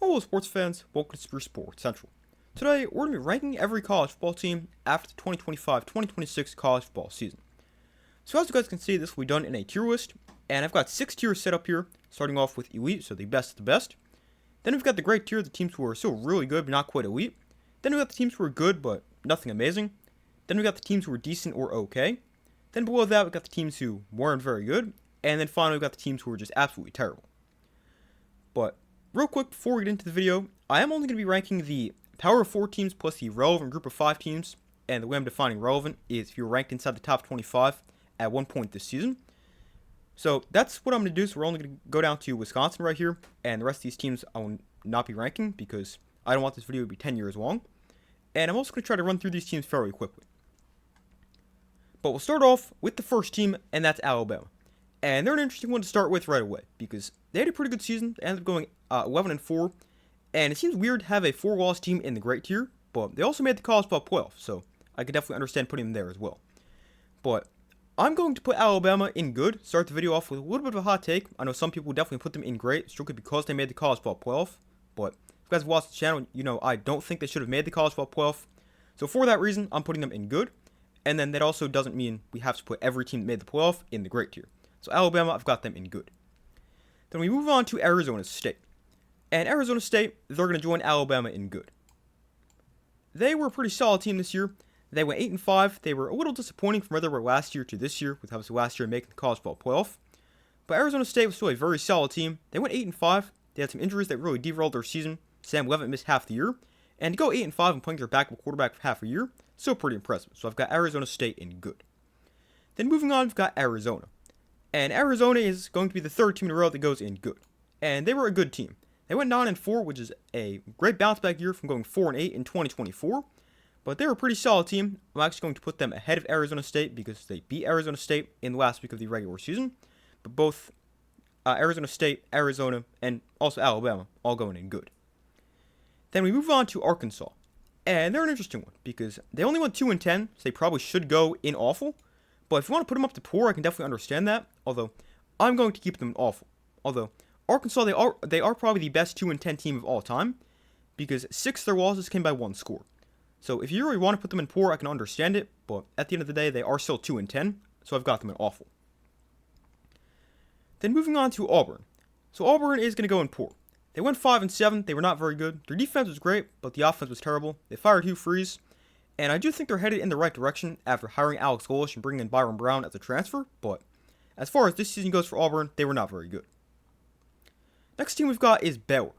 Hello sports fans, welcome to Super Sports Central. Today, we're going to be ranking every college football team after the 2025-2026 college football season. So as you guys can see, this will be done in a tier list, and I've got 6 tiers set up here, starting off with elite, so the best of the best. Then we've got the great tier, the teams who are still really good but not quite elite. Then we've got the teams who are good but nothing amazing. Then we've got the teams who are decent or okay. Then below that, we've got the teams who weren't very good. And then finally, we've got the teams who are just absolutely terrible. But real quick, before we get into the video, I am only going to be ranking the power of 4 teams plus the relevant group of 5 teams. And the way I'm defining relevant is if you're ranked inside the top 25 at one point this season. So that's what I'm going to do. So we're only going to go down to Wisconsin right here. And the rest of these teams I will not be ranking because I don't want this video to be 10 years long. And I'm also going to try to run through these teams fairly quickly. But we'll start off with the first team, and that's Alabama. And they're an interesting one to start with right away because they had a pretty good season. They ended up going 11-4. And it seems weird to have a 4-loss team in the great tier, but they also made the college football playoff, so I could definitely understand putting them there as well. But I'm going to put Alabama in good. Start the video off with a little bit of a hot take. I know some people definitely put them in great, strictly because they made the college football playoff. But if you guys have watched the channel, you know I don't think they should have made the college football playoff. So for that reason, I'm putting them in good. And then that also doesn't mean we have to put every team that made the playoff in the great tier. So Alabama, I've got them in good. Then we move on to Arizona State. And Arizona State, they're going to join Alabama in good. They were a pretty solid team this year. They went 8-5. They were a little disappointing from where they were last year to this year, with obviously last year making the college football playoff. But Arizona State was still a very solid team. They went 8-5. They had some injuries that really derailed their season. Sam Levitt missed half the year. And to go 8-5 and playing their backup quarterback for half a year, still pretty impressive. So I've got Arizona State in good. Then moving on, we've got Arizona. And Arizona is going to be the third team in a row that goes in good. And they were a good team. They went 9-4, which is a great bounce back year from going 4-8 in 2024. But they were a pretty solid team. I'm actually going to put them ahead of Arizona State because they beat Arizona State in the last week of the regular season. But both Arizona State, Arizona, and also Alabama all going in good. Then we move on to Arkansas. And they're an interesting one because they only went 2-10, so they probably should go in awful. But if you want to put them up to poor, I can definitely understand that. Although, I'm going to keep them in awful. Although, Arkansas, they are probably the best 2-10 team of all time because 6 of their losses came by 1 score. So if you really want to put them in poor, I can understand it. But at the end of the day, they are still 2-10, so I've got them in awful. Then moving on to Auburn. So Auburn is going to go in poor. They went 5-7. They were not very good. Their defense was great, but the offense was terrible. They fired Hugh Freeze, and I do think they're headed in the right direction after hiring Alex Golesh and bringing in Byron Brown as a transfer. But as far as this season goes for Auburn, they were not very good. Next team we've got is Baylor.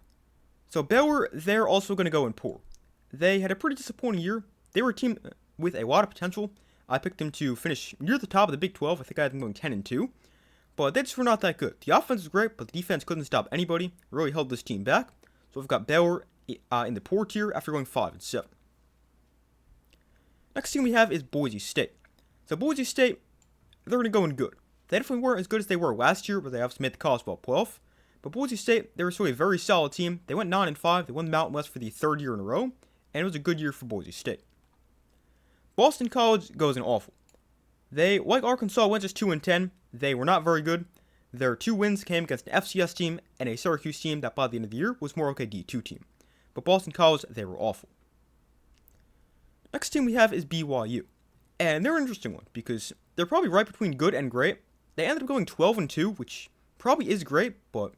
So Baylor, they're also going to go in poor. They had a pretty disappointing year. They were a team with a lot of potential. I picked them to finish near the top of the Big 12. I think I had them going 10-2. But they just were not that good. The offense was great, but the defense couldn't stop anybody. Really held this team back. So we've got Baylor in the poor tier after going 5-7. Next team we have is Boise State. So Boise State, they're going to go in good. They definitely weren't as good as they were last year, but they obviously made the college football playoff. But Boise State, they were still a very solid team. They went 9-5. They won the Mountain West for the 3rd year in a row. And it was a good year for Boise State. Boston College goes in awful. They, like Arkansas, went just 2-10. They were not very good. Their 2 wins came against an FCS team and a Syracuse team that by the end of the year was more like a D2 team. But Boston College, they were awful. Next team we have is BYU. And they're an interesting one because they're probably right between good and great. They ended up going 12-2, which probably is great, but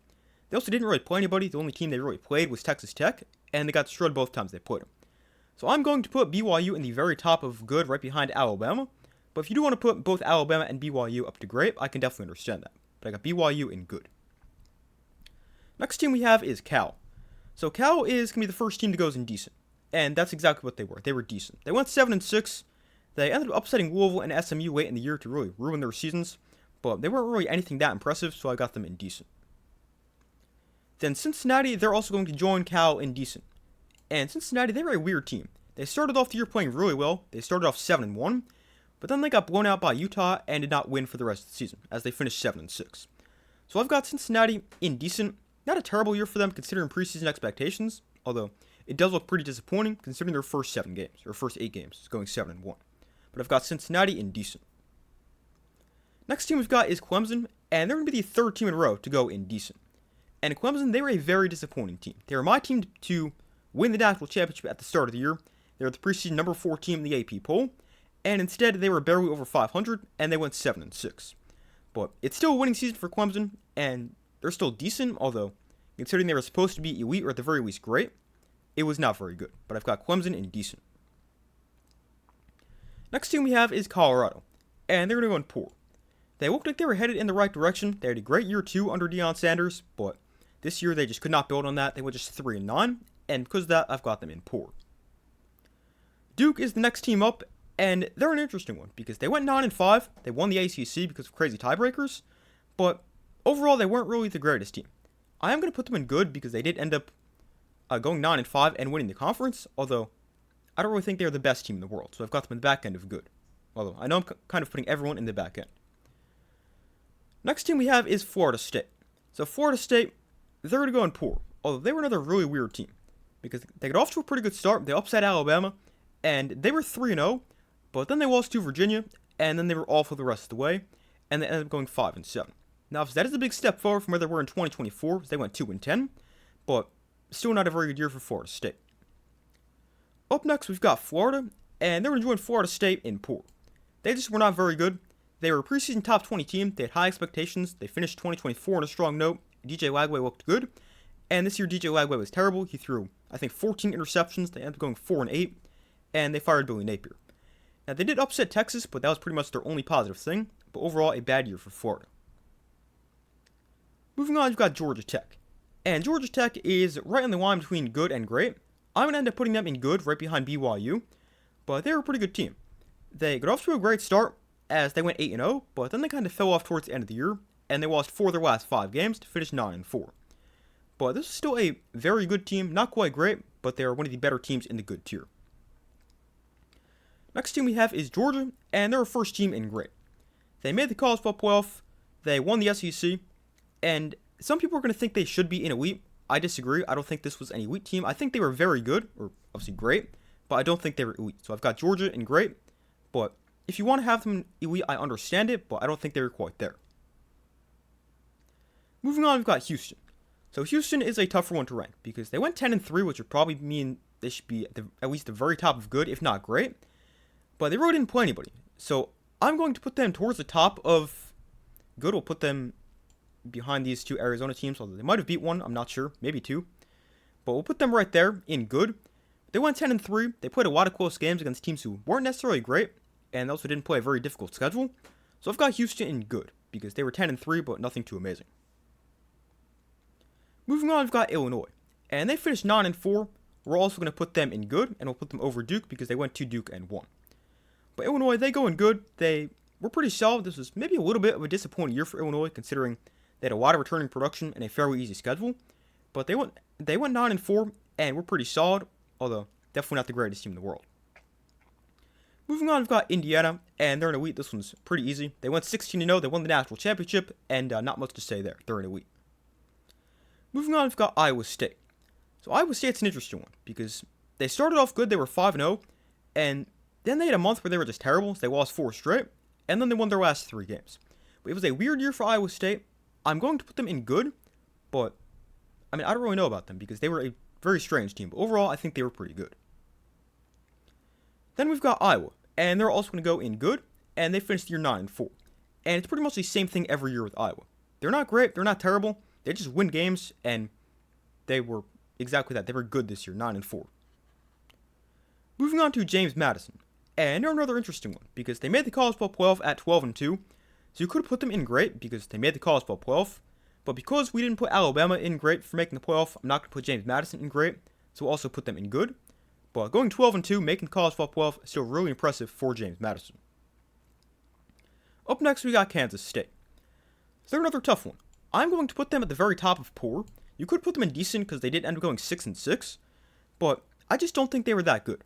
they also didn't really play anybody. The only team they really played was Texas Tech, and they got destroyed both times they played them. So I'm going to put BYU in the very top of good, right behind Alabama. But if you do want to put both Alabama and BYU up to great, I can definitely understand that. But I got BYU in good. Next team we have is Cal. So Cal is going to be the first team that goes in decent. And that's exactly what they were. They were decent. They went 7-6. They ended up upsetting Louisville and SMU late in the year to really ruin their seasons. But they weren't really anything that impressive, so I got them in decent. Then Cincinnati, they're also going to join Cal in decent. And Cincinnati, they were a weird team. They started off the year playing really well. They started off 7-1. But then they got blown out by Utah and did not win for the rest of the season, as they finished 7-6. So I've got Cincinnati in decent. Not a terrible year for them considering preseason expectations, although it does look pretty disappointing considering their first 7 games, or first 8 games, going 7-1. But I've got Cincinnati in decent. Next team we've got is Clemson, and they're going to be the 3rd team in a row to go in decent. And Clemson, they were a very disappointing team. They were my team to win the national championship at the start of the year. They were the preseason number 4 team in the AP poll, and instead they were barely over 500, and they went 7-6. But it's still a winning season for Clemson, and they're still decent, although considering they were supposed to be elite or at the very least great, it was not very good. But I've got Clemson in decent. Next team we have is Colorado, and they're going to go in poor. They looked like they were headed in the right direction. They had a great year 2 under Deion Sanders, but this year they just could not build on that. They went just 3-9, and because of that, I've got them in poor. Duke is the next team up, and they're an interesting one because they went 9-5. They won the ACC because of crazy tiebreakers, but overall they weren't really the greatest team. I am going to put them in good because they did end up going 9-5 and winning the conference, although I don't really think they're the best team in the world, so I've got them in the back end of good. Although I know I'm kind of putting everyone in the back end. Next team we have is Florida State. So Florida State, they're going to go in poor, although they were another really weird team because they got off to a pretty good start. They upset Alabama, and they were 3-0, but then they lost to Virginia, and then they were awful the rest of the way, and they ended up going 5-7. Now, that is a big step forward from where they were in 2024, they went 2-10, but still not a very good year for Florida State. Up next, we've got Florida, and they're going to join Florida State in poor. They just were not very good. They were a preseason top 20 team. They had high expectations. They finished 2024 on a strong note. DJ Lagway looked good, and this year DJ Lagway was terrible. He threw, I think, 14 interceptions. They ended up going 4-8, and they fired Billy Napier. Now, they did upset Texas, but that was pretty much their only positive thing. But overall, a bad year for Florida. Moving on, we've got Georgia Tech. And Georgia Tech is right on the line between good and great. I'm going to end up putting them in good, right behind BYU. But they were a pretty good team. They got off to a great start, as they went 8-0, but then they kind of fell off towards the end of the year, and they lost 4 of their last 5 games to finish 9-4. But this is still a very good team, not quite great, but they are one of the better teams in the good tier. Next team we have is Georgia, and they're a first team in great. They made the college football playoff, they won the SEC, and some people are going to think they should be in elite. I disagree. I don't think this was an elite team. I think they were very good, or obviously great, but I don't think they were elite. So I've got Georgia in great, but if you want to have them elite, I understand it, but I don't think they were quite there. Moving on, we've got Houston. So Houston is a tougher one to rank because they went 10-3, which would probably mean they should be at least the very top of good, if not great. But they really didn't play anybody. So I'm going to put them towards the top of good. We'll put them behind these 2 Arizona teams, although they might have beat one. I'm not sure. Maybe 2. But we'll put them right there in good. They went 10-3. They played a lot of close games against teams who weren't necessarily great, and they also didn't play a very difficult schedule. So I've got Houston in good because they were 10-3, but nothing too amazing. Moving on, we've got Illinois, and they finished 9-4. We're also going to put them in good, and we'll put them over Duke because they went to Duke and won. But Illinois, they go in good. They were pretty solid. This was maybe a little bit of a disappointing year for Illinois, considering they had a lot of returning production and a fairly easy schedule. But they went 9-4 and were pretty solid, although definitely not the greatest team in the world. Moving on, we've got Indiana, and they're an elite. This one's pretty easy. They went 16-0. They won the national championship, and not much to say there. They're an elite. Moving on, we've got Iowa State. So Iowa State's an interesting one because they started off good. They were 5-0, and then they had a month where they were just terrible. So they lost 4 straight, and then they won their last 3 games. But it was a weird year for Iowa State. I'm going to put them in good, but I don't really know about them because they were a very strange team. But overall, I think they were pretty good. Then we've got Iowa, and they're also going to go in good, and they finished the year 9-4. And it's pretty much the same thing every year with Iowa. They're not great, they're not terrible, they just win games, and they were exactly that. They were good this year, 9-4. Moving on to James Madison, and they're another interesting one, because they made the college football playoff at 12-2, so you could have put them in great, because they made the college football playoff, but because we didn't put Alabama in great for making the playoff, I'm not going to put James Madison in great, so we'll also put them in good. But going 12-2, making the college football playoff, is still really impressive for James Madison. Up next, we got Kansas State. So they're another tough one. I'm going to put them at the very top of poor. You could put them in decent because they did end up going 6-6, but I just don't think they were that good.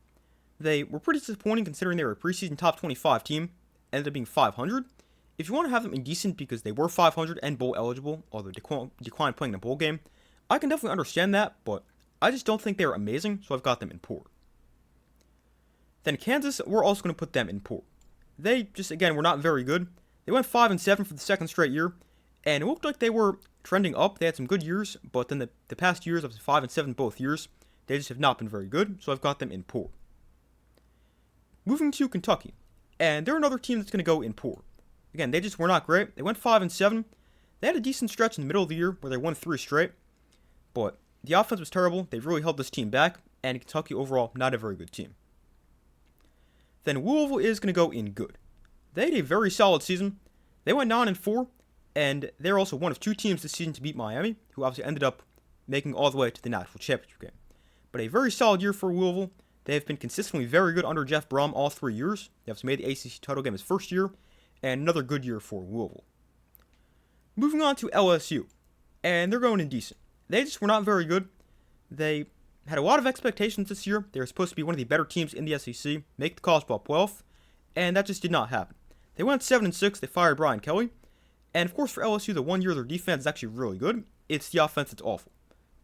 They were pretty disappointing considering they were a preseason top 25 team, ended up being 500. If you want to have them in decent because they were 500 and bowl eligible, although declined playing the bowl game, I can definitely understand that, but I just don't think they were amazing, so I've got them in poor. Then Kansas, we're also going to put them in poor. They just, again, were not very good. They went 5-7 for the second straight year, and it looked like they were trending up. They had some good years, but then the past years, up to 5-7 both years, they just have not been very good, so I've got them in poor. Moving to Kentucky, and they're another team that's going to go in poor. Again, they just were not great. They went 5-7. They had a decent stretch in the middle of the year where they won 3 straight, but the offense was terrible. They really held this team back, and Kentucky overall, not a very good team. Then Louisville is going to go in good. They had a very solid season. They went 9-4, and they're also one of 2 teams this season to beat Miami, who obviously ended up making all the way to the national championship game. But a very solid year for Louisville. They have been consistently very good under Jeff Brom all 3 years. They have made the ACC title game his first year, and another good year for Louisville. Moving on to LSU, and they're going indecent. They just were not very good. They had a lot of expectations this year. They were supposed to be one of the better teams in the SEC, make the college football playoff, and that just did not happen. They went 7-6. They fired Brian Kelly, and of course for LSU, the 1 year their defense is actually really good. It's the offense that's awful.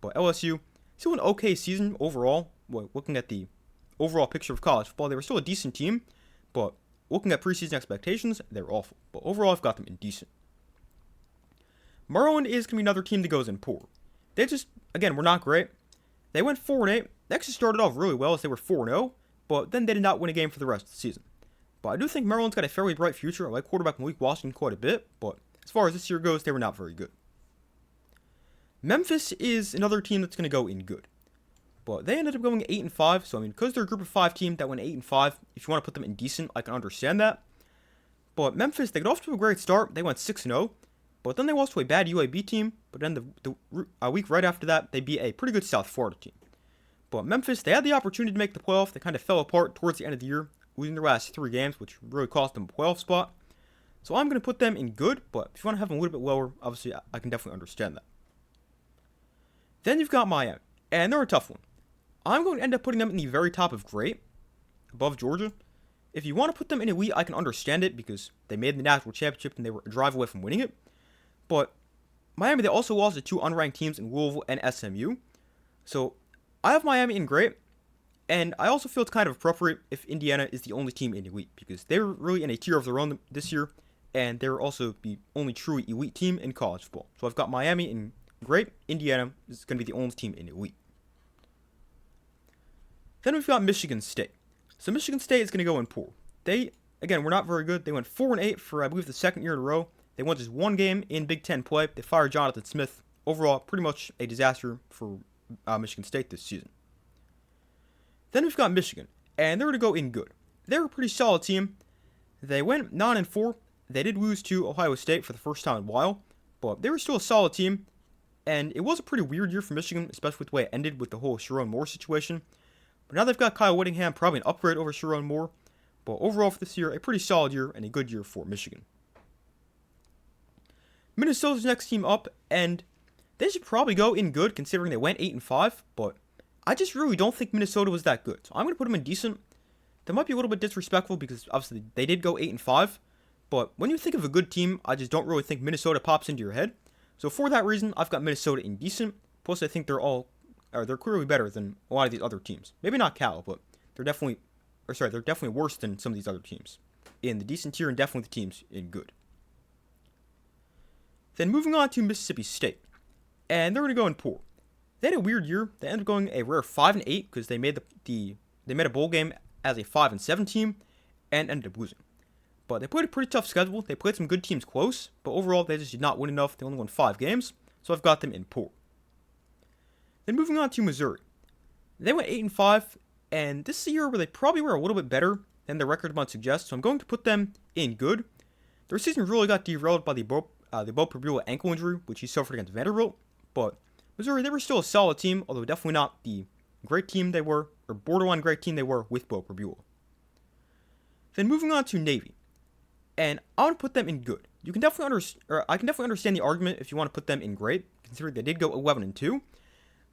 But LSU, still an okay season overall. Looking at the overall picture of college football, they were still a decent team, but looking at preseason expectations, they're awful. But overall, I've got them indecent. Maryland is going to be another team that goes in poor. They just, again, were not great. They went 4-8. They actually started off really well as they were 4-0, but then they did not win a game for the rest of the season. But I do think Maryland's got a fairly bright future. I like quarterback Malik Washington quite a bit, but as far as this year goes, they were not very good. Memphis is another team that's going to go in good. But they ended up going 8-5, so I mean, because they're a group of 5 team that went 8-5, if you want to put them in decent, I can understand that. But Memphis, they got off to a great start. They went 6-0, but then they lost to a bad UAB team. But then a week right after that, they beat a pretty good South Florida team. But Memphis, they had the opportunity to make the playoff. They kind of fell apart towards the end of the year, losing their last 3 games, which really cost them a playoff spot. So I'm going to put them in good, but if you want to have them a little bit lower, obviously I can definitely understand that. Then you've got Miami, and they're a tough one. I'm going to end up putting them in the very top of great, above Georgia. If you want to put them in elite, I can understand it because they made the national championship and they were a drive away from winning it. But Miami, they also lost to 2 unranked teams in Louisville and SMU. So I have Miami in great, and I also feel it's kind of appropriate if Indiana is the only team in elite because they're really in a tier of their own this year, and they're also the only truly elite team in college football. So I've got Miami in great. Indiana is going to be the only team in elite. Then we've got Michigan State. So Michigan State is going to go in poor. They, again, were not very good. They went 4-8 for, I believe, the 2nd year in a row. They won just 1 game in Big Ten play. They fired Jonathan Smith. Overall, pretty much a disaster for Michigan State this season. Then we've got Michigan, and they're going to go in good. They're a pretty solid team. They went 9-4. They did lose to Ohio State for the first time in a while, but they were still a solid team. And it was a pretty weird year for Michigan, especially with the way it ended with the whole Sharon Moore situation. But now they've got Kyle Whittingham, probably an upgrade over Sharon Moore. But overall for this year, a pretty solid year and a good year for Michigan. Minnesota's next team up, and they should probably go in good considering they went 8-5. But I just really don't think Minnesota was that good. So I'm going to put them in decent. That might be a little bit disrespectful because obviously they did go 8-5. But when you think of a good team, I just don't really think Minnesota pops into your head. So for that reason, I've got Minnesota in decent. Plus, I think they're clearly better than a lot of these other teams. Maybe not Cal, but they're definitely worse than some of these other teams in the decent tier and definitely the teams in good. Then moving on to Mississippi State, and they're going to go in poor. They had a weird year. They ended up going a rare 5-8 because they made they made a bowl game as a 5-7 team and ended up losing. But they played a pretty tough schedule. They played some good teams close, but overall they just did not win enough. They only won 5 games, so I've got them in poor. Then moving on to Missouri. They went 8-5, and this is a year where they probably were a little bit better than their record might suggest, so I'm going to put them in good. Their season really got derailed by the Bo Prabula ankle injury, which he suffered against Vanderbilt, but Missouri, they were still a solid team, although definitely not the great team they were, or borderline great team they were with Bo Prabula. Then moving on to Navy. And I want to put them in good. You can definitely I can definitely understand the argument if you want to put them in great, considering they did go 11-2.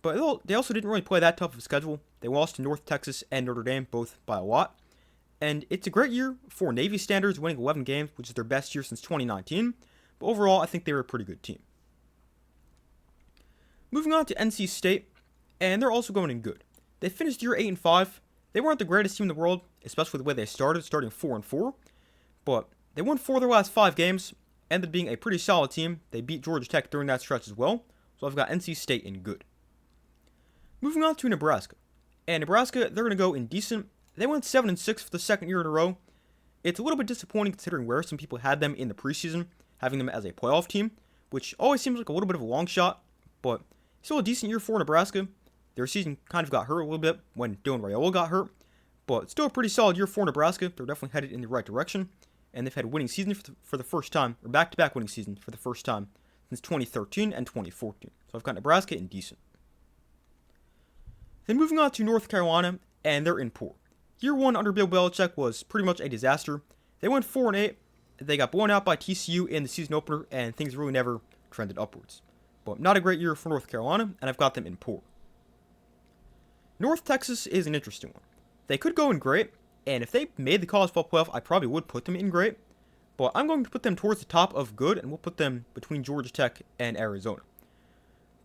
But they also didn't really play that tough of a schedule. They lost to North Texas and Notre Dame, both by a lot. And it's a great year for Navy standards, winning 11 games, which is their best year since 2019. But overall, I think they were a pretty good team. Moving on to NC State, and they're also going in good. They finished the year 8-5. They weren't the greatest team in the world, especially the way they starting 4-4. But they won 4 of their last 5 games, ended up being a pretty solid team. They beat Georgia Tech during that stretch as well. So I've got NC State in good. Moving on to Nebraska. And Nebraska, they're going to go in decent. They went 7-6 for the second year in a row. It's a little bit disappointing considering where some people had them in the preseason, having them as a playoff team, which always seems like a little bit of a long shot, but still a decent year for Nebraska. Their season kind of got hurt a little bit when Dylan Raiola got hurt, but still a pretty solid year for Nebraska. They're definitely headed in the right direction, and they've had a winning season for the first time, or back-to-back winning season for the first time since 2013 and 2014. So I've got Nebraska in decent. Then moving on to North Carolina, and they're in poor. Year 1 under Bill Belichick was pretty much a disaster. They went 4-8. They got blown out by TCU in the season opener, and things really never trended upwards. But not a great year for North Carolina, and I've got them in poor. North Texas is an interesting one. They could go in great, and if they made the college football playoff, I probably would put them in great. But I'm going to put them towards the top of good, and we'll put them between Georgia Tech and Arizona.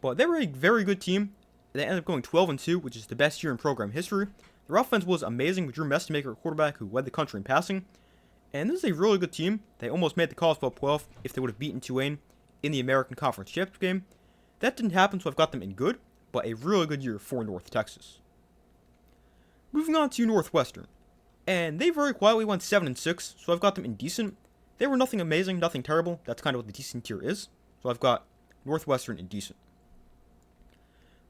But they were a very good team. They ended up going 12-2, which is the best year in program history. Their offense was amazing with Drew Messmaker, a quarterback who led the country in passing. And this is a really good team. They almost made the college football playoff if they would have beaten Tulane in the American Conference Championship game. That didn't happen, so I've got them in good, but a really good year for North Texas. Moving on to Northwestern. And they very quietly went 7-6, so I've got them in decent. They were nothing amazing, nothing terrible. That's kind of what the decent tier is. So I've got Northwestern in decent.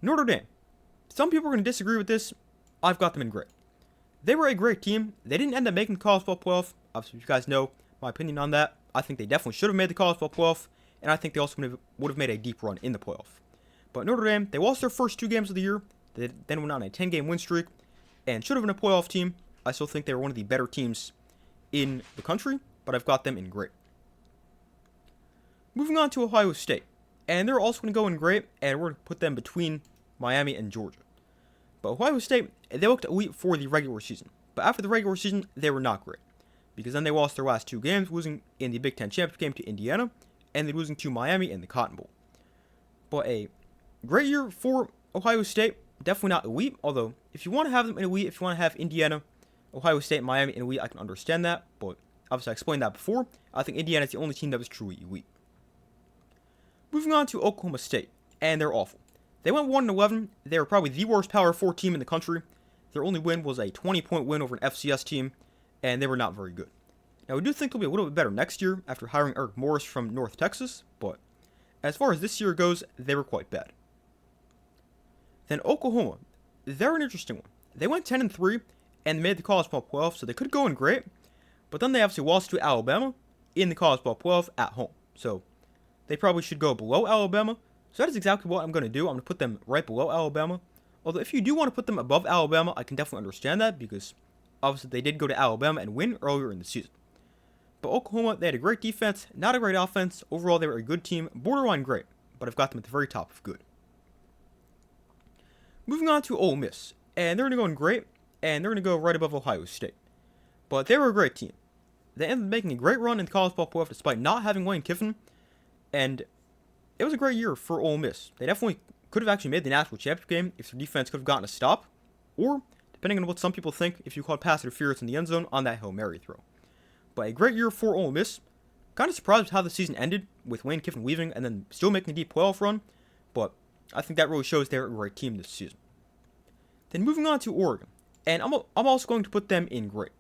Notre Dame. Some people are going to disagree with this. I've got them in great. They were a great team. They didn't end up making the college football playoff. Obviously, you guys know my opinion on that. I think they definitely should have made the college football playoff, and I think they also would have made a deep run in the playoff. But Notre Dame, they lost their first 2 games of the year. They then went on a 10-game win streak, and should have been a playoff team. I still think they were one of the better teams in the country, but I've got them in great. Moving on to Ohio State. And they're also going to go in great, and we're going to put them between Miami and Georgia. But Ohio State, they looked elite for the regular season. But after the regular season, they were not great. Because then they lost their last 2 games, losing in the Big Ten Championship game to Indiana, and then losing to Miami in the Cotton Bowl. But a great year for Ohio State. Definitely not elite, although if you want to have them in elite, if you want to have Indiana, Ohio State, Miami in elite, I can understand that. But obviously I explained that before. I think Indiana is the only team that was truly elite. Moving on to Oklahoma State, and they're awful. They went 1-11. They were probably the worst Power 4 team in the country. Their only win was a 20-point win over an FCS team, and they were not very good. Now, we do think they'll be a little bit better next year after hiring Eric Morris from North Texas, but as far as this year goes, they were quite bad. Then Oklahoma, they're an interesting one. They went 10-3 and made the college football playoff, so they could go in great, but then they obviously lost to Alabama in the college football playoff at home. So they probably should go below Alabama. So that is exactly what I'm going to do. I'm going to put them right below Alabama. Although if you do want to put them above Alabama, I can definitely understand that because obviously they did go to Alabama and win earlier in the season. But Oklahoma, they had a great defense, not a great offense. Overall, they were a good team, borderline great, but I've got them at the very top of good. Moving on to Ole Miss, and they're going to go in great, and they're going to go right above Ohio State. But they were a great team. They ended up making a great run in the college football playoff despite not having Lane Kiffin, and it was a great year for Ole Miss. They definitely could have actually made the national championship game if their defense could have gotten a stop, or, depending on what some people think, if you called pass interference in the end zone on that Hail Mary throw. But a great year for Ole Miss. Kind of surprised with how the season ended, with Lane Kiffin leaving and then still making a deep playoff run, but I think that really shows they're a great team this season. Then moving on to Oregon, and I'm also going to put them in great.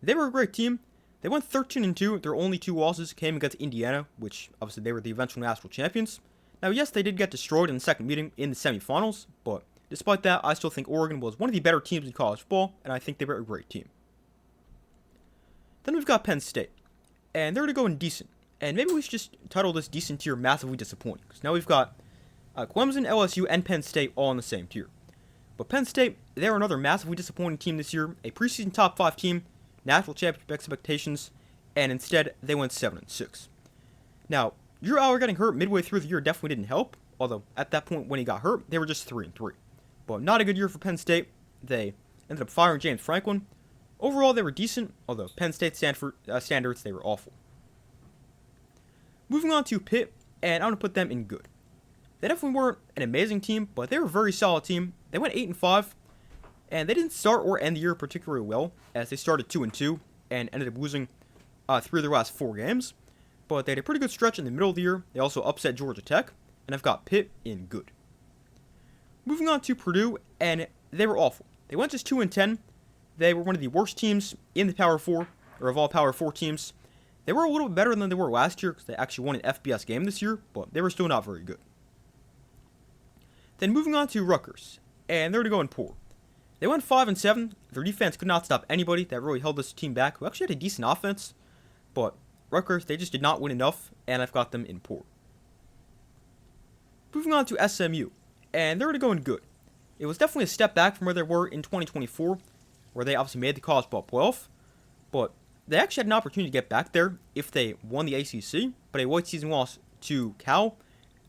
They were a great team. They went 13-2. Their only 2 losses came against Indiana, which obviously they were the eventual national champions. Now, yes, they did get destroyed in the second meeting in the semifinals, but despite that, I still think Oregon was one of the better teams in college football, and I think they were a great team. Then we've got Penn State, and they're going to go in decent. And maybe we should just title this decent tier massively disappointing, because now we've got Clemson, LSU, and Penn State all in the same tier. But Penn State, they're another massively disappointing team this year, a preseason top 5 team, national championship expectations, and instead they went 7-6. Now, Drew Allar getting hurt midway through the year definitely didn't help, although at that point when he got hurt, they were just 3-3. But not a good year for Penn State. They ended up firing James Franklin. Overall, they were decent, although Penn State standards, they were awful. Moving on to Pitt, and I'm going to put them in good. They definitely weren't an amazing team, but they were a very solid team. They went 8-5, and they didn't start or end the year particularly well, as they started 2-2 and ended up losing 3 of their last 4 games. but they had a pretty good stretch in the middle of the year. They also upset Georgia Tech, and I've got Pitt in good. Moving on to Purdue, and they were awful. They went just 2-10. They were one of the worst teams in the Power 4, or of all Power 4 teams. They were a little bit better than they were last year because they actually won an FBS game this year, but they were still not very good. Then moving on to Rutgers, and they're going poor. They went 5-7. Their defense could not stop anybody. That really held this team back, who actually had a decent offense. But Rutgers, they just did not win enough, and I've got them in poor. Moving on to SMU, and they're going good. It was definitely a step back from where they were in 2024, where they obviously made the college ball playoff. But they actually had an opportunity to get back there if they won the ACC, but a white season loss to Cal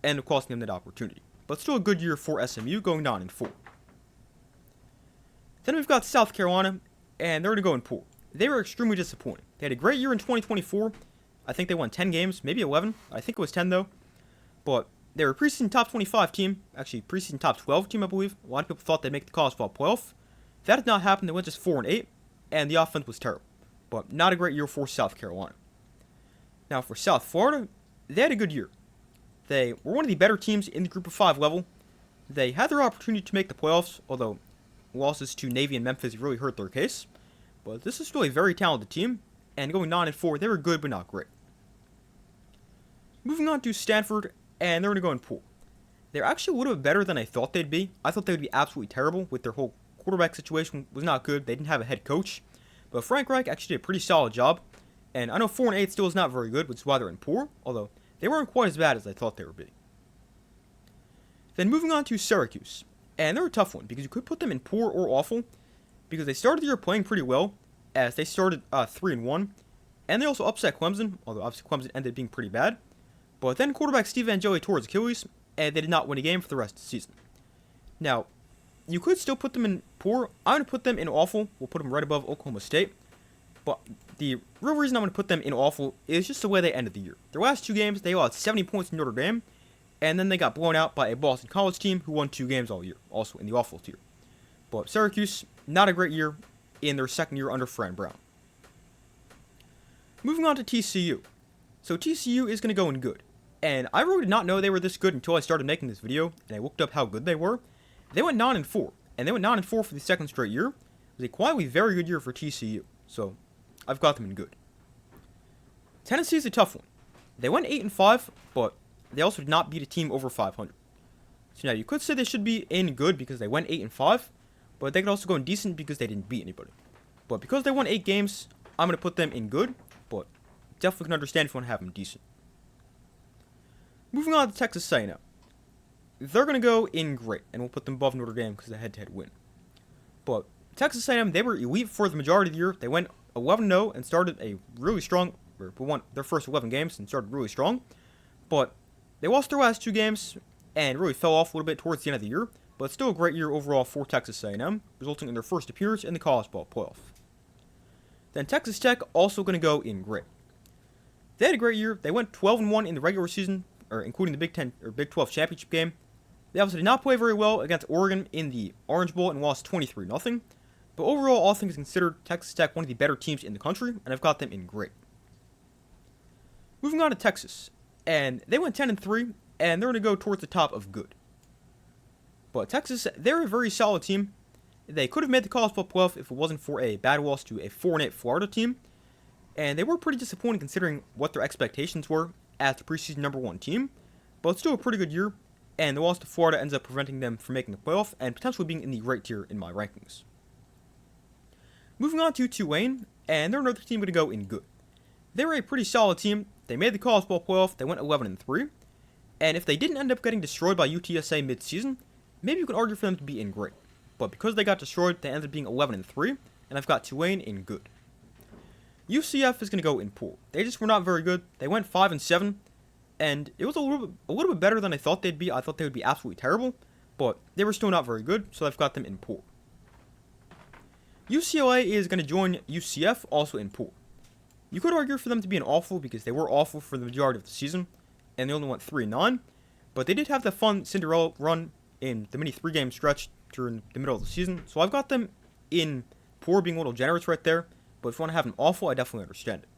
ended up costing them that opportunity. But still a good year for SMU, going 9-4. Then we've got South Carolina, and they're going poor. They were extremely disappointing. They had a great year in 2024. I think they won 10 games, maybe 11. I think it was 10 though. But they were a preseason top 25 team, actually preseason top 12 team, I believe. A lot of people thought they'd make the college football playoff. That did not happen. They went just 4-8, and the offense was terrible. But not a great year for South Carolina. Now for South Florida, they had a good year. They were one of the better teams in the Group of 5 level. They had their opportunity to make the playoffs, although losses to Navy and Memphis really hurt their case. But this is still a very talented team, and going 9-4, they were good but not great. Moving on to Stanford, and they're going poor. They're actually a little bit better than I thought they'd be. I thought they would be absolutely terrible with their whole quarterback situation was not good. They didn't have a head coach. But Frank Reich actually did a pretty solid job. And I know 4-8 still is not very good, which is why they're in poor, although they weren't quite as bad as I thought they would be. Then moving on to Syracuse. And they're a tough one, because you could put them in poor or awful, because they started the year playing pretty well, as they started 3-1, and they also upset Clemson, although obviously Clemson ended up being pretty bad. But then quarterback Steve Angeli tore his Achilles, and they did not win a game for the rest of the season. Now, you could still put them in poor. I'm going to put them in awful. We'll put them right above Oklahoma State. But the real reason I'm going to put them in awful is just the way they ended the year. Their last 2 games, they lost 70 points in Notre Dame, and then they got blown out by a Boston College team who won 2 games all year, also in the awful tier. But Syracuse, not a great year in their second year under Fran Brown. Moving on to TCU. So TCU is going to go in good. And I really did not know they were this good until I started making this video, and I looked up how good they were. They went 9-4, and they went 9-4 for the second straight year. It was a quietly very good year for TCU, so I've got them in good. Tennessee's a tough one. They went 8-5, but they also did not beat a team over 500. So now you could say they should be in good because they went 8-5, but they could also go in decent because they didn't beat anybody. But because they won 8 games, I'm going to put them in good, but definitely can understand if you want to have them decent. Moving on to Texas A&M. They're going to go in great, and we'll put them above Notre Dame because of the head-to-head win. But Texas A&M, they were elite for the majority of the year. They went 11-0 and started a really strong, or won their first 11 games and started really strong. But they lost their last 2 games and really fell off a little bit towards the end of the year. But still a great year overall for Texas A&M, resulting in their first appearance in the college ball playoff. Then Texas Tech also going to go in great. They had a great year. They went 12-1 in the regular season, or including the Big 10 or Big 12 championship game. They obviously did not play very well against Oregon in the Orange Bowl and lost 23-0. But overall, all things considered, Texas Tech one of the better teams in the country, and I've got them in great. Moving on to Texas, and they went 10-3, and they're going to go towards the top of good. But Texas, they're a very solid team. They could have made the college football playoff if it wasn't for a bad loss to a 4-8 Florida team. And they were pretty disappointing considering what their expectations were as the preseason number 1 team. But it's still a pretty good year. And the loss to Florida ends up preventing them from making the playoff and potentially being in the right tier in my rankings. Moving on to Tulane, and they're another team going to go in good. They're a pretty solid team. They made the college football playoff. They went 11-3. And if they didn't end up getting destroyed by UTSA mid-season, maybe you could argue for them to be in great. But because they got destroyed, they ended up being 11-3, and I've got Tulane in good. UCF is going to go in poor. They just were not very good. They went 5-7, and it was a little bit better than I thought they'd be. I thought they would be absolutely terrible, but they were still not very good, so I've got them in poor. UCLA is going to join UCF also in poor. You could argue for them to be an awful because they were awful for the majority of the season, and they only went 3-9, but they did have the fun Cinderella run in the mini 3-game stretch during the middle of the season, so I've got them in poor, being a little generous right there, but if you want to have them awful, I definitely understand it.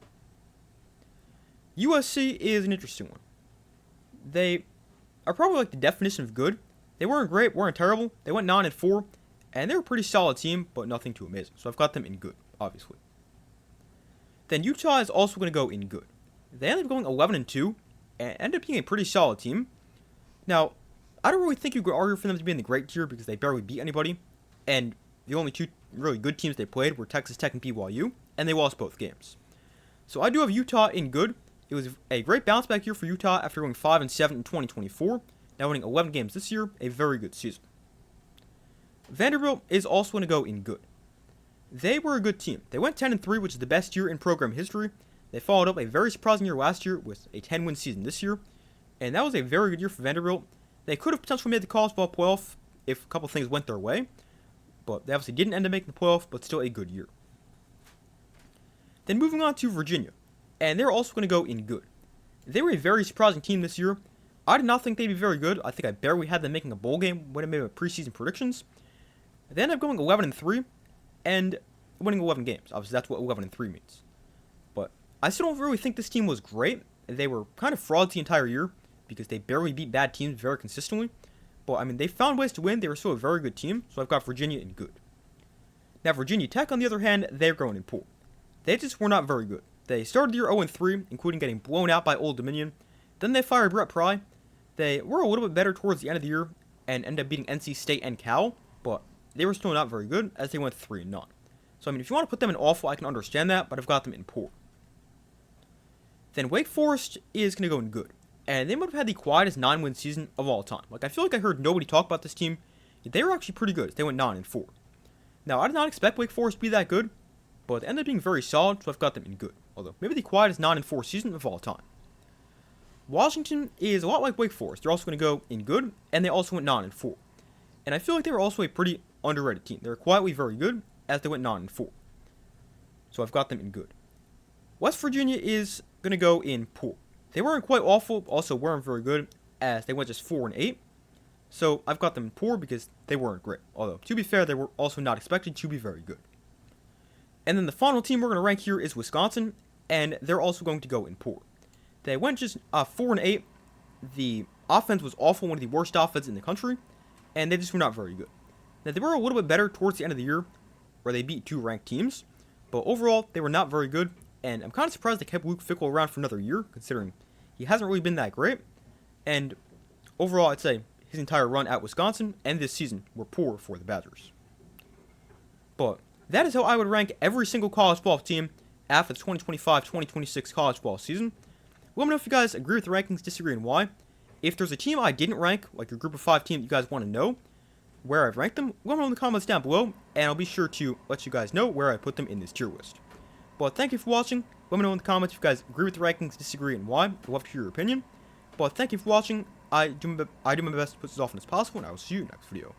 USC is an interesting one. They are probably like the definition of good. They weren't great, weren't terrible. They went 9-4, and they're a pretty solid team, but nothing too amazing. So I've got them in good, obviously. Then Utah is also going to go in good. They ended up going 11-2, and ended up being a pretty solid team. Now, I don't really think you could argue for them to be in the great tier because they barely beat anybody, and the only two really good teams they played were Texas Tech and BYU, and they lost both games. So I do have Utah in good. It was a great bounce back year for Utah after going 5-7 in 2024, now winning 11 games this year, a very good season. Vanderbilt is also going to go in good. They were a good team. They went 10-3, which is the best year in program history. They followed up a very surprising year last year with a 10-win season this year, and that was a very good year for Vanderbilt. They could have potentially made the college ball playoff if a couple things went their way, but they obviously didn't end up making the playoff, but still a good year. Then moving on to Virginia, and they're also going to go in good. They were a very surprising team this year. I did not think they'd be very good. I think I barely had them making a bowl game when I made my preseason predictions. They ended up going 11-3 and winning 11 games. Obviously, that's what 11-3 means. But I still don't really think this team was great. They were kind of frauds the entire year because they barely beat bad teams very consistently. But, I mean, they found ways to win. They were still a very good team, so I've got Virginia in good. Now, Virginia Tech, on the other hand, they're going in poor. They just were not very good. They started the year 0-3, including getting blown out by Old Dominion. Then they fired Brett Pry. They were a little bit better towards the end of the year and ended up beating NC State and Cal, but they were still not very good as they went 3-9. So, I mean, if you want to put them in awful, I can understand that, but I've got them in poor. Then Wake Forest is going to go in good. And they might have had the quietest 9-win season of all time. Like, I feel like I heard nobody talk about this team. They were actually pretty good. They went 9-4. Now, I did not expect Wake Forest to be that good, but they ended up being very solid, so I've got them in good. Although, maybe the quietest 9-4 season of all time. Washington is a lot like Wake Forest. They're also going to go in good, and they also went 9-4. And I feel like they were also a pretty underrated team. They were quietly very good, as they went 9-4. So I've got them in good. West Virginia is going to go in poor. They weren't quite awful, also weren't very good, as they went just 4-8. So I've got them in poor because they weren't great. Although, to be fair, they were also not expected to be very good. And then the final team we're going to rank here is Wisconsin, and they're also going to go in poor. They went just 4-8. The offense was awful, one of the worst offenses in the country, and they just were not very good. Now, they were a little bit better towards the end of the year, where they beat 2 ranked teams, but overall, they were not very good, and I'm kind of surprised they kept Luke Fickell around for another year, considering he hasn't really been that great, and overall, I'd say his entire run at Wisconsin and this season were poor for the Badgers. But that is how I would rank every single college football team after the 2025-2026 college football season. Let me know if you guys agree with the rankings, disagree, and why. If there's a team I didn't rank, like your group of 5 team that you guys want to know where I've ranked them, let me know in the comments down below, and I'll be sure to let you guys know where I put them in this tier list. But thank you for watching. Let me know in the comments if you guys agree with the rankings, disagree, and why. I'd love to hear your opinion. But thank you for watching. I do my best to put this as often as possible, and I will see you next video.